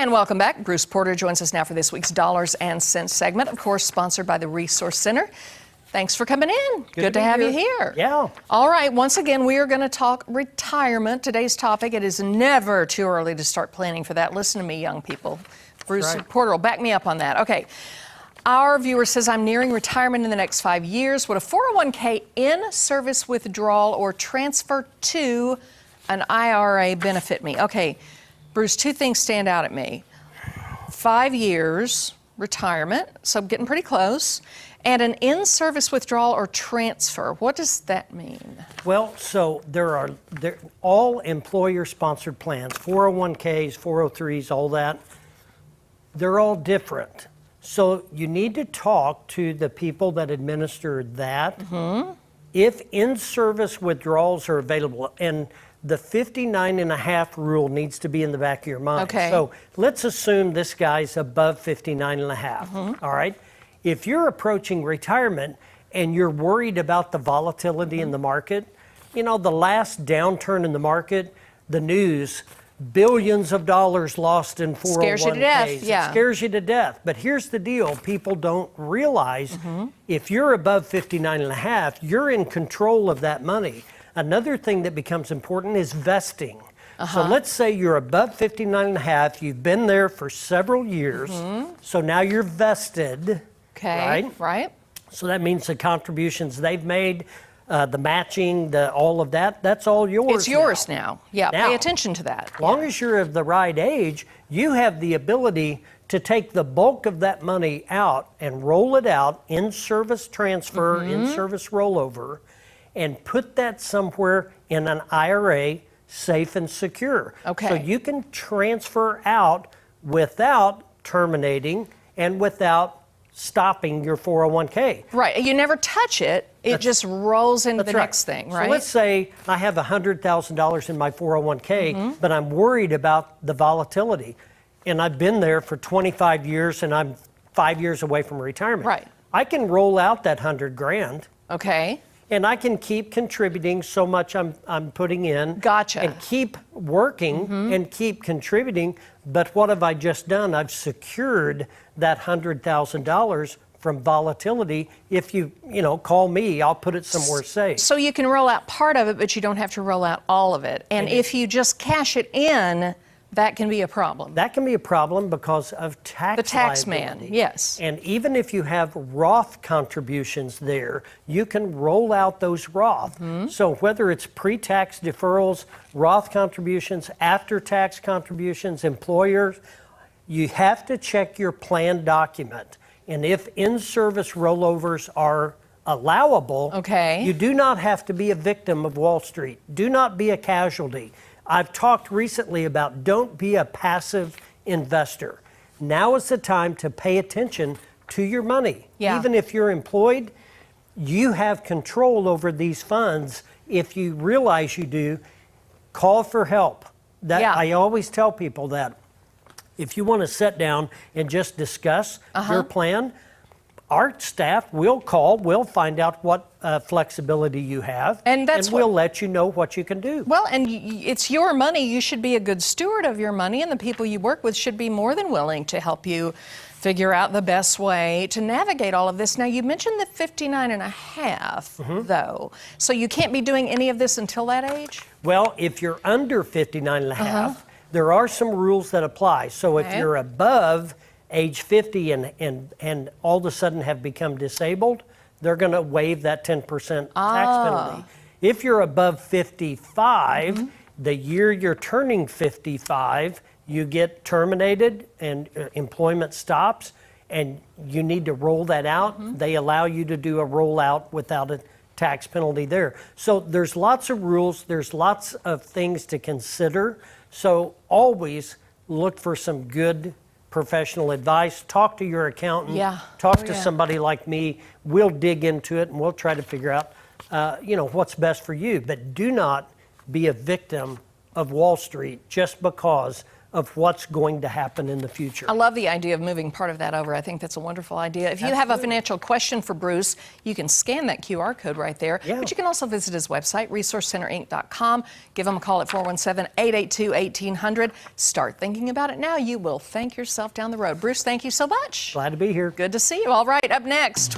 And welcome back. Bruce Porter joins us now for this week's Dollars and Cents segment, of course, sponsored by the Resource Center. Thanks for coming in. Good to have you here. Yeah. All right. Once again, we are going to talk retirement. Today's topic. It is never too early to start planning for that. Listen to me, young people. Bruce Porter will back me up on that. Okay. Our viewer says, I'm nearing retirement in the next 5 years. Would a 401k in-service withdrawal or transfer to an IRA benefit me? Okay, Bruce, two things stand out at me. 5 years retirement, so I'm getting pretty close, and an in-service withdrawal or transfer. What does that mean? Well, so they're all employer-sponsored plans, 401ks, 403s, all that. They're all different. So you need to talk to the people that administer that. Mm-hmm. If in-service withdrawals are available, and the 59.5 rule needs to be in the back of your mind. Okay. So let's assume this guy's above 59.5. Mm-hmm. All right. If you're approaching retirement and you're worried about the volatility in the market, you know, the last downturn in the market, the news, billions of dollars lost in 401ks. Scares you to death, yeah. It scares you to death. But here's the deal. People don't realize if you're above 59.5, you're in control of that money. Another thing that becomes important is vesting. So let's say you're above 59.5. You've been there for several years. So now you're vested. Okay, right. So that means the contributions they've made, the matching, all of that, that's all yours. It's yours now. Yeah, pay attention to that. As long as you're of the right age, you have the ability to take the bulk of that money out and roll it out in service transfer, in service rollover, and put that somewhere in an IRA, safe and secure. Okay. So you can transfer out without terminating and without stopping your 401k. Right. You never touch it. It just rolls into the next thing, right? So let's say I have $100,000 in my 401k, but I'm worried about the volatility. And I've been there for 25 years and I'm 5 years away from retirement. Right. I can roll out that $100,000. Okay. And I can keep contributing so much I'm putting in. Gotcha. And keep working and keep contributing. But what have I just done? I've secured that $100,000 from volatility. If you call me, I'll put it somewhere safe. So you can roll out part of it, but you don't have to roll out all of it. And if you just cash it in, that can be a problem. That can be a problem because of tax The tax liability. man, yes. And even if you have Roth contributions there, you can roll out those Roth. So whether it's pre-tax deferrals, Roth contributions, after-tax contributions, employers, you have to check your plan document. And if in-service rollovers are allowable, you do not have to be a victim of Wall Street. Do not be a casualty. I've talked recently about don't be a passive investor. Now is the time to pay attention to your money. Yeah. Even if you're employed, you have control over these funds. If you realize you do, call for help. I always tell people that if you want to sit down and just discuss your plan, our staff will call, we'll find out what flexibility you have, and we'll let you know what you can do. Well, and it's your money. You should be a good steward of your money, and the people you work with should be more than willing to help you figure out the best way to navigate all of this. Now, you mentioned the 59.5, though, so you can't be doing any of this until that age? Well, if you're under 59.5, there are some rules that apply. So if you're above age 50 and all of a sudden have become disabled, they're going to waive that 10% tax penalty. If you're above 55, the year you're turning 55, you get terminated and employment stops, and you need to roll that out. They allow you to do a rollout without a tax penalty there. So there's lots of rules. There's lots of things to consider. So always look for some good professional advice. Talk to your accountant. Talk to somebody like me. We'll dig into it and we'll try to figure out, what's best for you. But do not be a victim of Wall Street just because of what's going to happen in the future. I love the idea of moving part of that over. I think that's a wonderful idea. If you have a financial question for Bruce, you can scan that QR code right there. Yeah. But you can also visit his website, resourcecenterinc.com. Give him a call at 417-882-1800. Start thinking about it now. You will thank yourself down the road. Bruce, thank you so much. Glad to be here. Good to see you. All right, up next.